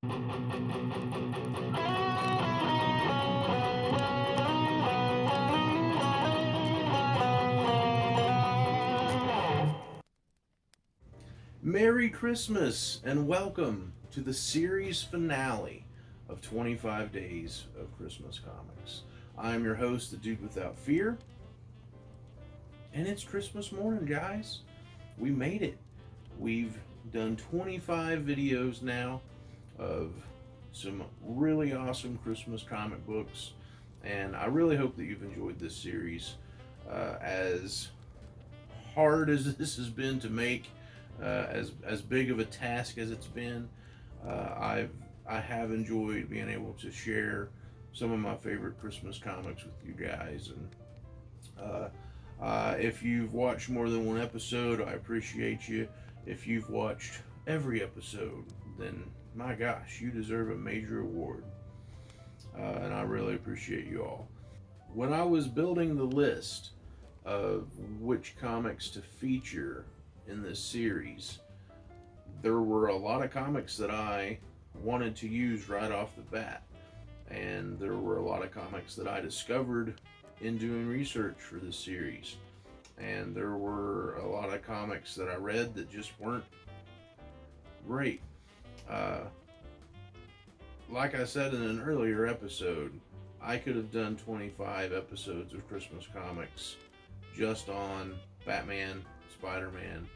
Merry Christmas and welcome to the series finale of 25 Days of Christmas Comics. I'm your host, the Dude Without Fear, and it's Christmas morning, guys. We made it. We've done 25 videos now of some really awesome Christmas comic books, and I really hope that you've enjoyed this series. As hard as this has been to make, as big of a task as it's been, I have enjoyed being able to share some of my favorite Christmas comics with you guys. And if you've watched more than one episode, I appreciate you. If you've watched every episode, then my gosh, you deserve a major award. And I really appreciate you all. When I was building the list of which comics to feature in this series, there were a lot of comics that I wanted to use right off the bat. And there were a lot of comics that I discovered in doing research for this series. And there were a lot of comics that I read that just weren't great. Uh, like I said in an earlier episode, I could have done 25 episodes of Christmas comics just on Batman, Spider-Man,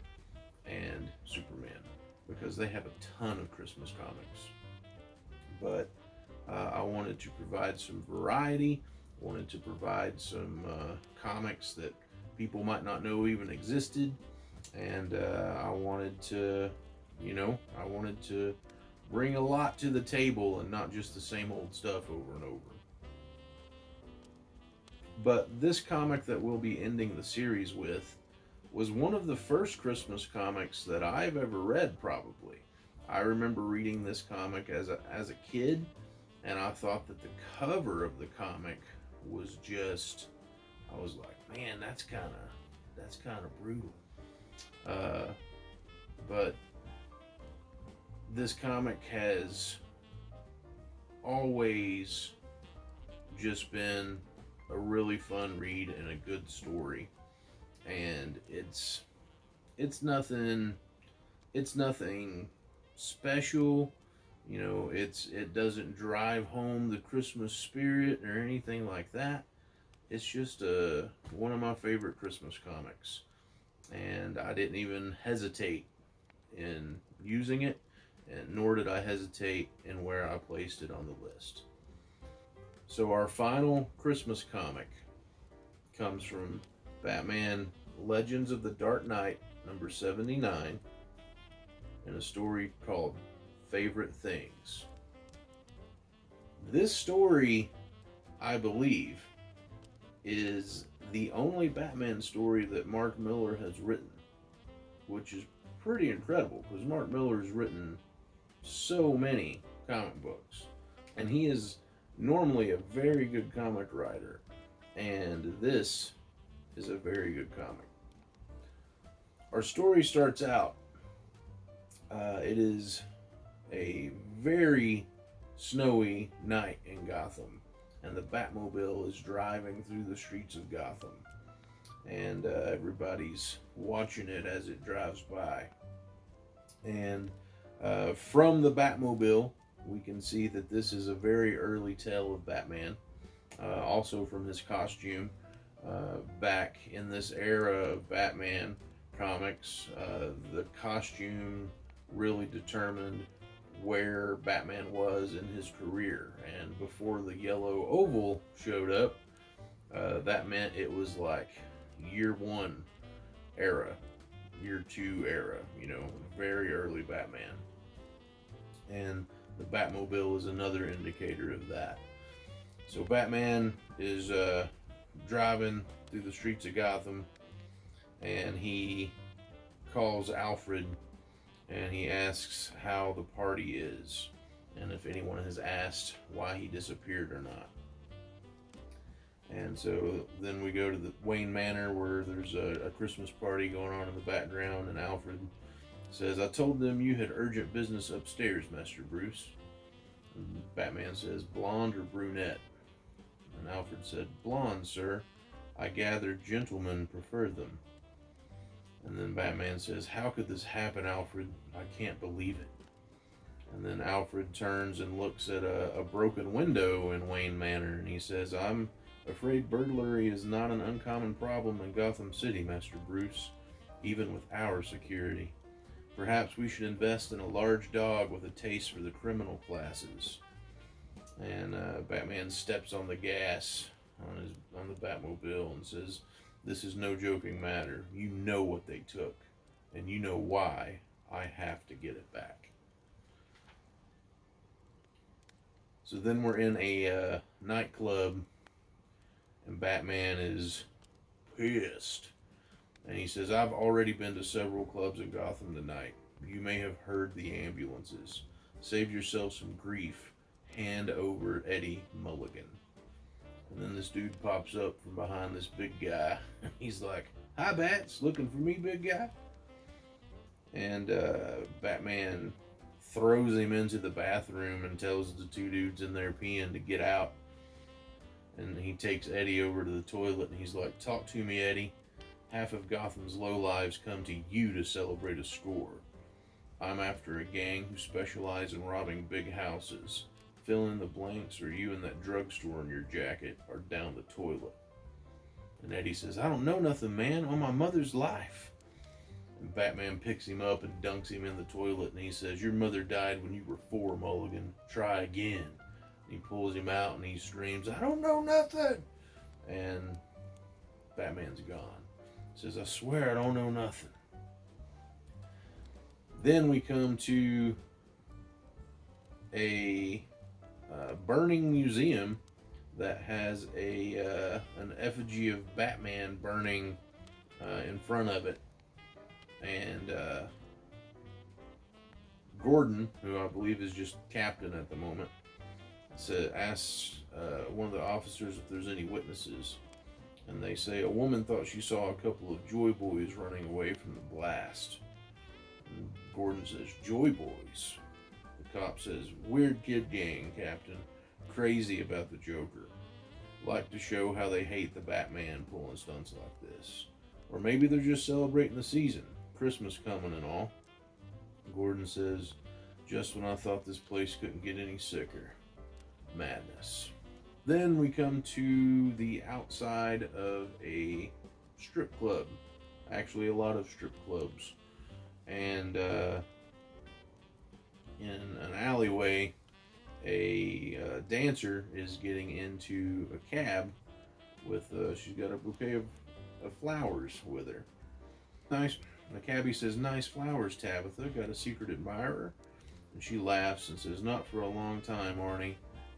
and Superman, because they have a ton of Christmas comics. But I wanted to provide some variety, wanted to provide some comics that people might not know even existed, and I wanted to, I wanted to bring a lot to the table and not just the same old stuff over and over. But this comic that we'll be ending the series with was one of the first Christmas comics that I've ever read, probably. I remember reading this comic as a kid, and I thought that the cover of the comic was just, I was like, man, that's kind of brutal. But this comic has always just been a really fun read and a good story. And it's nothing special. It doesn't drive home the Christmas spirit or anything like that. It's just one of my favorite Christmas comics, and I didn't even hesitate in using it, and nor did I hesitate in where I placed it on the list. So our final Christmas comic comes from Batman Legends of the Dark Knight, number 79, in a story called Favorite Things. This story, I believe, is the only Batman story that Mark Millar has written, which is pretty incredible because Mark Millar has written so many comic books, and he is normally a very good comic writer, and this is a very good comic. Our story starts out, it is a very snowy night in Gotham, and the Batmobile is driving through the streets of Gotham, and everybody's watching it as it drives by. And from the Batmobile, we can see that this is a very early tale of Batman. Also from his costume, back in this era of Batman comics, the costume really determined where Batman was in his career. And before the yellow oval showed up, that meant it was like year one era, year two era, very early Batman. And the Batmobile is another indicator of that. So Batman is driving through the streets of Gotham, and he calls Alfred, and he asks how the party is, and if anyone has asked why he disappeared or not. And so then we go to the Wayne Manor, where there's a Christmas party going on in the background, and Alfred says, "I told them you had urgent business upstairs, Master Bruce." And Batman says, blonde or brunette? And Alfred said, blonde, sir. I gather gentlemen prefer them. And then Batman says, how could this happen, Alfred? I can't believe it. And then Alfred turns and looks at a broken window in Wayne Manor, and he says, I'm afraid burglary is not an uncommon problem in Gotham City, Master Bruce, even with our security. Perhaps we should invest in a large dog with a taste for the criminal classes. And Batman steps on the gas on the Batmobile and says, this is no joking matter. You know what they took, and you know why I have to get it back. So then we're in a nightclub, and Batman is pissed. And he says, I've already been to several clubs in Gotham tonight. You may have heard the ambulances. Save yourself some grief. Hand over Eddie Mulligan. And then this dude pops up from behind this big guy. He's like, hi, Bats. Looking for me, big guy? And Batman throws him into the bathroom and tells the two dudes in there peeing to get out. And he takes Eddie over to the toilet and he's like, talk to me, Eddie. Half of Gotham's lowlives come to you to celebrate a score. I'm after a gang who specialize in robbing big houses. Fill in the blanks or you and that drugstore in your jacket are down the toilet. And Eddie says, I don't know nothing, man, on my mother's life. And Batman picks him up and dunks him in the toilet and he says, your mother died when you were 4, Mulligan. Try again. And he pulls him out and he screams, I don't know nothing. And Batman's gone. He says, I swear I don't know nothing. Then we come to a burning museum that has an effigy of Batman burning in front of it. And Gordon, who I believe is just captain at the moment, asks one of the officers if there's any witnesses. And they say a woman thought she saw a couple of Joy Boys running away from the blast. And Gordon says, Joy Boys? The cop says, weird kid gang, Captain. Crazy about the Joker. Like to show how they hate the Batman pulling stunts like this. Or maybe they're just celebrating the season. Christmas coming and all. Gordon says, just when I thought this place couldn't get any sicker. Madness. Then we come to the outside of a strip club. Actually, a lot of strip clubs. And in an alleyway, a dancer is getting into a cab with, she's got a bouquet of flowers with her. Nice. The cabbie says, nice flowers, Tabitha. Got a secret admirer? And she laughs and says, not for a long time, Arnie.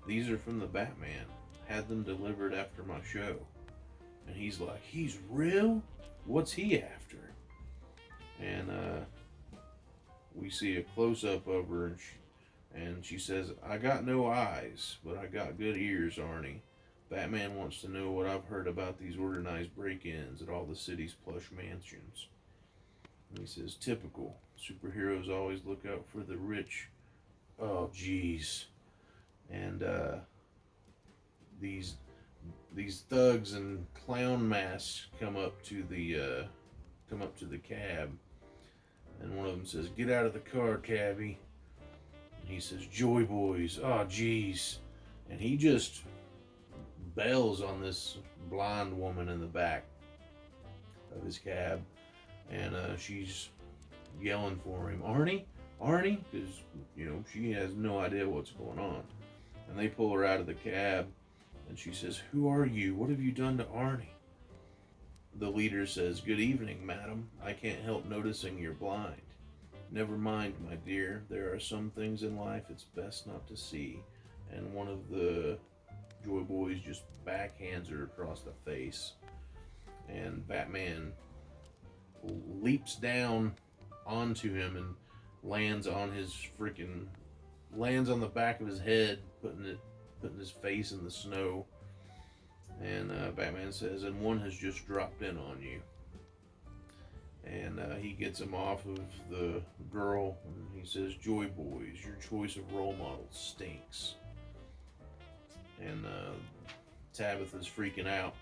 These are from the Batman. Had them delivered after my show. And he's like, he's real? What's he after? And we see a close-up of her, and she says, I got no eyes, but I got good ears, Arnie. Batman wants to know what I've heard about these organized break-ins at all the city's plush mansions. And he says, typical. Superheroes always look out for the rich. Oh, geez. And these thugs in clown masks come up to the cab, and one of them says, get out of the car, cabbie. And he says, Joy Boys. Oh, geez. And he just bails on this blonde woman in the back of his cab, and she's yelling for him, Arnie, because she has no idea what's going on. And they pull her out of the cab, and she says, who are you? What have you done to Arnie? The leader says, good evening, madam. I can't help noticing you're blind. Never mind, my dear. There are some things in life it's best not to see. And one of the Joy Boys just backhands her across the face. And Batman leaps down onto him and lands on the back of his head, putting his face in the snow. And Batman says, and one has just dropped in on you. And he gets him off of the girl, and he says, Joy Boys, your choice of role model stinks. Tabitha's freaking out.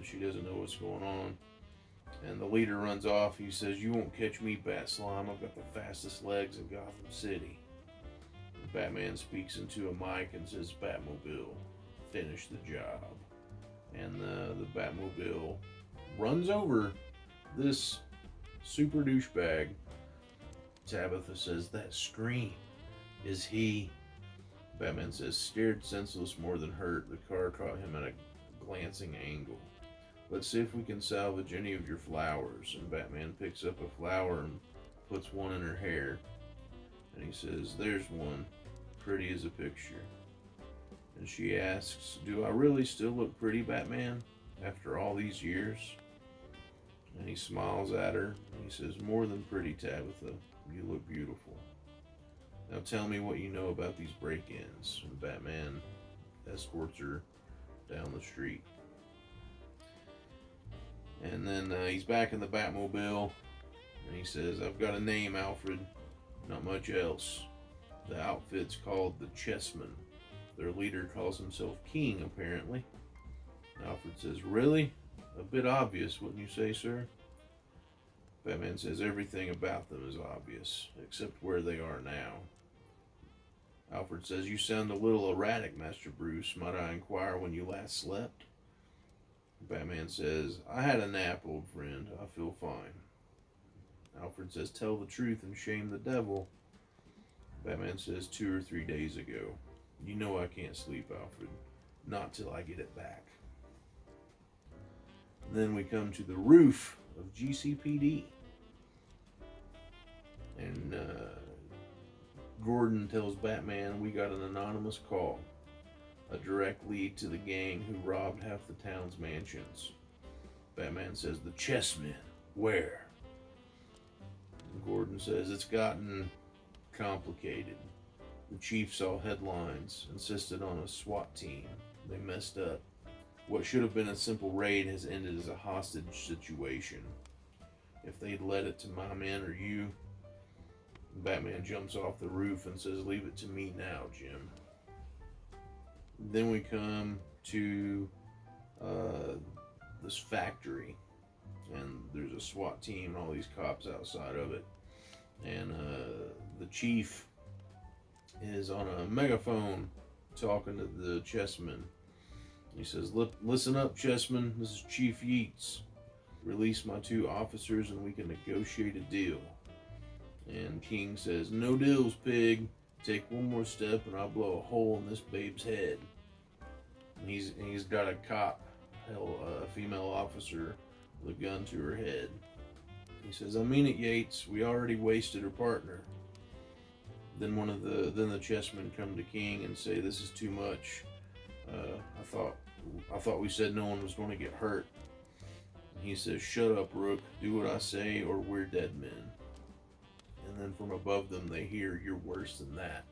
She doesn't know what's going on. And the leader runs off. He says, "You won't catch me, Bat Slime. I've got the fastest legs in Gotham City." Batman speaks into a mic and says, "Batmobile, finish the job." And the Batmobile runs over this super douchebag. Tabitha says, "That scream, is he?" Batman says, "Scared senseless more than hurt. The car caught him at a glancing angle. Let's see if we can salvage any of your flowers." And Batman picks up a flower and puts one in her hair. And he says, "There's one, pretty as a picture." And she asks, "Do I really still look pretty, Batman, after all these years?" And he smiles at her and he says, "More than pretty, Tabitha. You look beautiful. Now tell me what you know about these break-ins." And Batman escorts her down the street. And then he's back in the Batmobile, and he says, "I've got a name, Alfred. Not much else. The outfit's called the Chessmen. Their leader calls himself King, apparently." Alfred says, "Really? A bit obvious, wouldn't you say, sir?" Batman says, "Everything about them is obvious, except where they are now." Alfred says, "You sound a little erratic, Master Bruce. Might I inquire when you last slept?" Batman says, "I had a nap, old friend. I feel fine." Alfred says, "Tell the truth and shame the devil." Batman says, 2 or 3 days ago. "You know I can't sleep, Alfred. Not till I get it back." Then we come to the roof of GCPD. And Gordon tells Batman, "We got an anonymous call. A direct lead to the gang who robbed half the town's mansions." Batman says, "The Chessmen, where?" And Gordon says, "It's gotten complicated. The chief saw headlines, insisted on a SWAT team. They messed up. What should have been a simple raid has ended as a hostage situation. If they'd led it to my men or you..." Batman jumps off the roof and says, "Leave it to me now, Jim." Then we come to this factory, and there's a SWAT team and all these cops outside of it. And the chief is on a megaphone talking to the Chessmen. He says, "Listen up, Chessmen. This is Chief Yeats. Release my 2 officers and we can negotiate a deal." And King says, "No deals, pig. Take one more step and I'll blow a hole in this babe's head." And he's got a cop, a female officer, with a gun to her head. He says, "I mean it, Yates. We already wasted her partner." Then the Chessmen come to King and say, "This is too much. I thought we said no one was going to get hurt." And he says, "Shut up, Rook. Do what I say or we're dead men." And then from above them they hear, "You're worse than that.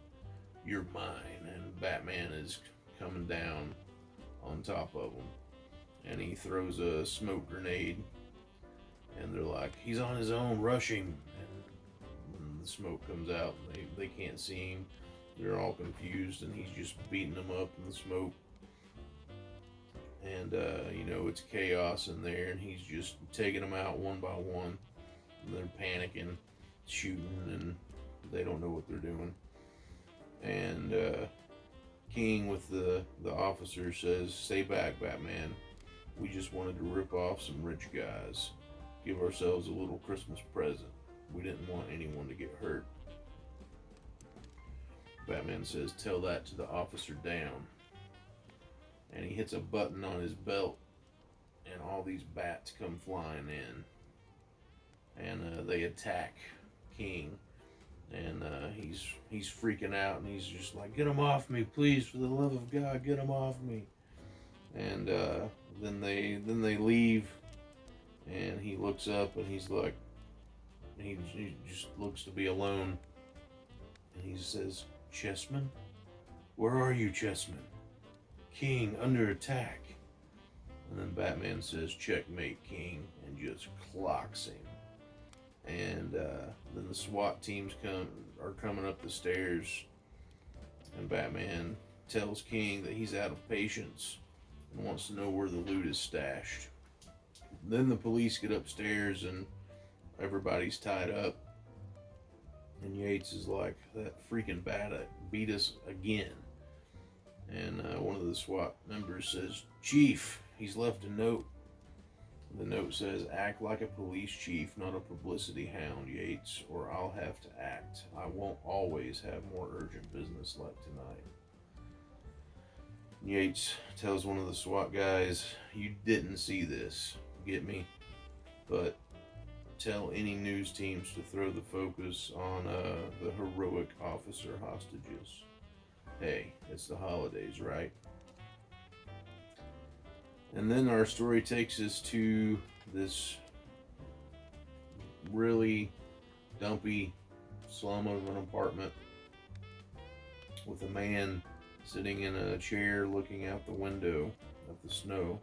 You're mine." And Batman is coming down on top of them. And he throws a smoke grenade. And they're like, "He's on his own, rush him." And when the smoke comes out, they can't see him. They're all confused and he's just beating them up in the smoke. And, it's chaos in there and he's just taking them out one by one. And they're panicking, shooting, and they don't know what they're doing. And King with the officer says, "Stay back, Batman. We just wanted to rip off some rich guys. Give ourselves a little Christmas present. We didn't want anyone to get hurt." Batman says, "Tell that to the officer down." And he hits a button on his belt and all these bats come flying in. And they attack King. And he's freaking out and he's just like, "Get him off me, please, for the love of God, get him off me." And then they leave, and he looks up and he's like, he just looks to be alone, and he says, "Chessmen? Where are you, Chessmen? King under attack." And then Batman says, "Checkmate, King," and just clocks him. And then the SWAT teams are coming up the stairs, and Batman tells King that he's out of patience and wants to know where the loot is stashed. Then the police get upstairs and everybody's tied up. And Yates is like, that freaking bat beat us again. And one of the SWAT members says, Chief, he's left a note. The note says, act like a police chief, not a publicity hound, Yates, or I'll have to act. I won't always have more urgent business like tonight. Yates tells one of the SWAT guys, you didn't see this, get me? But tell any news teams to throw the focus on the heroic officer hostages. Hey, it's the holidays, right? And then our story takes us to this really dumpy slum of an apartment with a man sitting in a chair looking out the window at the snow,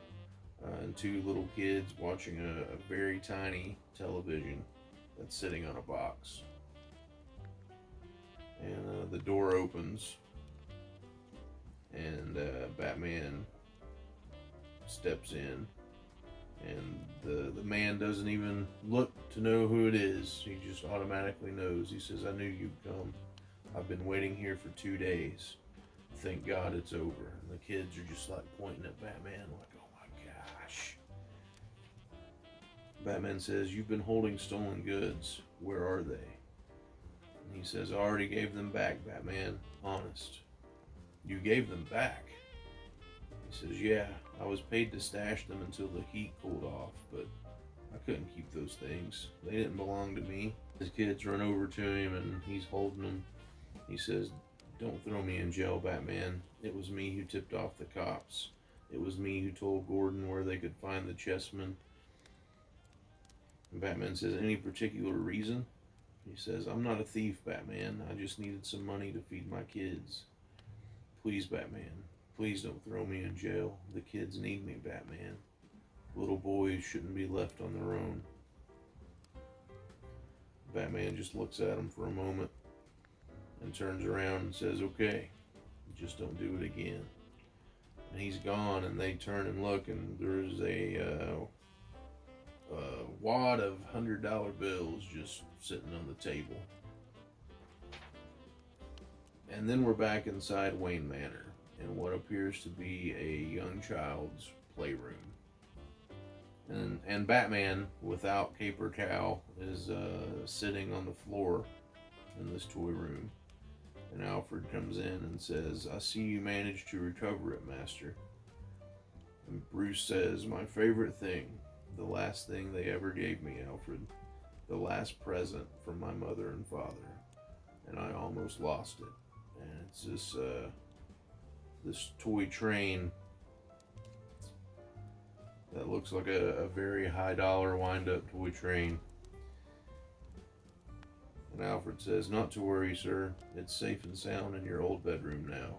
and two little kids watching a very tiny television that's sitting on a box. And the door opens, and Batman steps in, and the man doesn't even look to know who it is. He just automatically knows. He says, I knew you'd come. I've been waiting here for 2 days. Thank God it's over. And the kids are just like pointing at Batman like, oh my gosh. Batman says, you've been holding stolen goods. Where are they? And he says, I already gave them back, Batman. Honest. You gave them back? He says, yeah, I was paid to stash them until the heat cooled off, but I couldn't keep those things. They didn't belong to me. His kids run over to him and he's holding them. He says, don't throw me in jail, Batman. It was me who tipped off the cops. It was me who told Gordon where they could find the chessmen. And Batman says, any particular reason? He says, I'm not a thief, Batman. I just needed some money to feed my kids. Please, Batman. Please don't throw me in jail. The kids need me, Batman. Little boys shouldn't be left on their own. Batman just looks at him for a moment and turns around and says, okay, just don't do it again. And he's gone, and they turn and look, and there's a wad of $100 bills just sitting on the table. And then we're back inside Wayne Manor in what appears to be a young child's playroom. And Batman, without cape or cowl, is sitting on the floor in this toy room. And Alfred comes in and says, I see you managed to recover it, Master. And Bruce says, my favorite thing, the last thing they ever gave me, Alfred. The last present from my mother and father. And I almost lost it. And it's this toy train that looks like a very high dollar wind-up toy train. And Alfred says, not to worry, sir. It's safe and sound in your old bedroom now.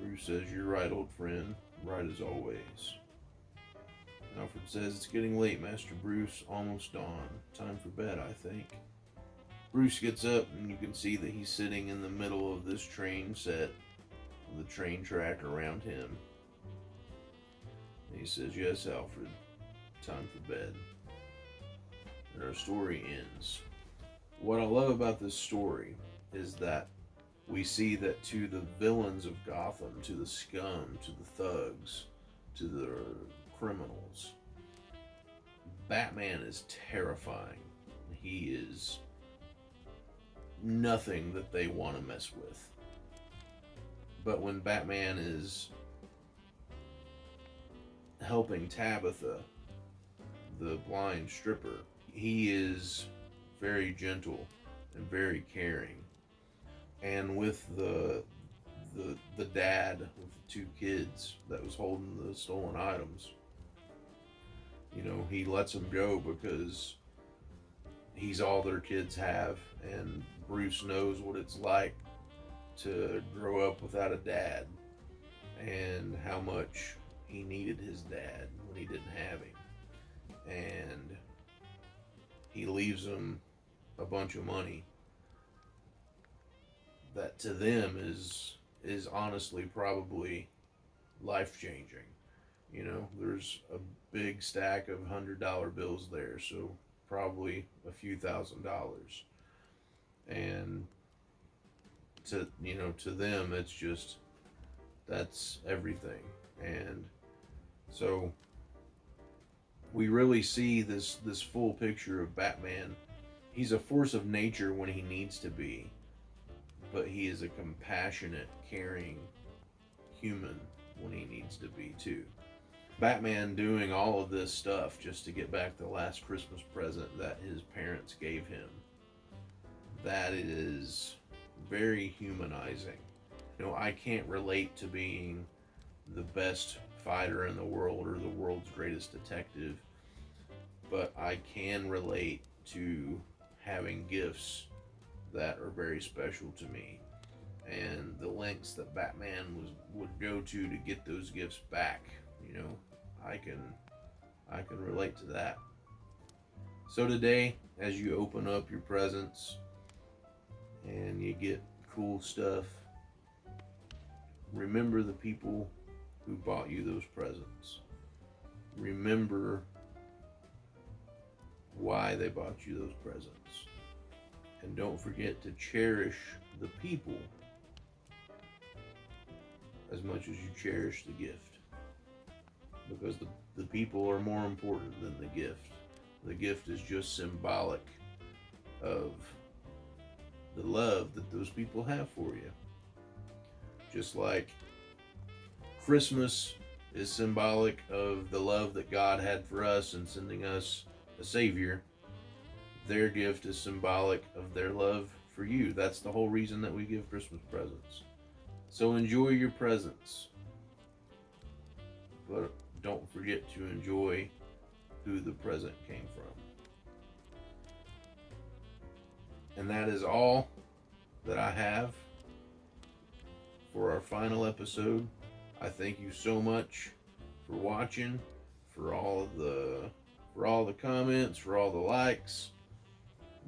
Bruce says, you're right, old friend. Right as always. Alfred says, it's getting late, Master Bruce. Almost dawn. Time for bed, I think. Bruce gets up, and you can see that he's sitting in the middle of this train set with the train track around him. And he says, yes, Alfred. Time for bed. And our story ends. What I love about this story is that we see that to the villains of Gotham, to the scum, to the thugs, to the criminals, Batman is terrifying. He is nothing that they want to mess with. But when Batman is helping Tabitha, the blind stripper, he is very gentle and very caring. And with the dad with the two kids that was holding the stolen items, you know, he lets them go because he's all their kids have, and Bruce knows what it's like to grow up without a dad and how much he needed his dad when he didn't have him. And he leaves him a bunch of money, that to them is honestly probably life changing. You know, there's a big stack of $100 bills there, so probably a few $1,000s. And to them, it's just that's everything. And so we really see this full picture of Batman. He's a force of nature when he needs to be, but he is a compassionate, caring human when he needs to be too. Batman doing all of this stuff just to get back the last Christmas present that his parents gave him. That is very humanizing. You know, I can't relate to being the best fighter in the world or the world's greatest detective, but I can relate to having gifts that are very special to me, and the lengths that Batman would go to get those gifts back. You know, I can relate to that. So today, as you open up your presents and you get cool stuff, remember the people who bought you those presents. Remember why they bought you those presents. And don't forget to cherish the people as much as you cherish the gift. Because the people are more important than the gift. The gift is just symbolic of the love that those people have for you. Just like Christmas is symbolic of the love that God had for us in sending us a Savior, their gift is symbolic of their love for you. That's the whole reason that we give Christmas presents. So enjoy your presents, but don't forget to enjoy who the present came from. And that is all that I have for our final episode. I thank you so much for watching, for all the comments, for all the likes.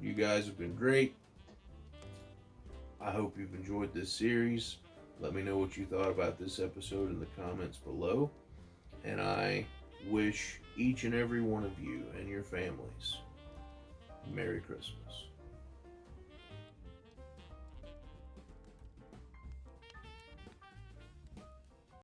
You guys have been great. I hope you've enjoyed this series. Let me know what you thought about this episode in the comments below. And I wish each and every one of you and your families Merry Christmas.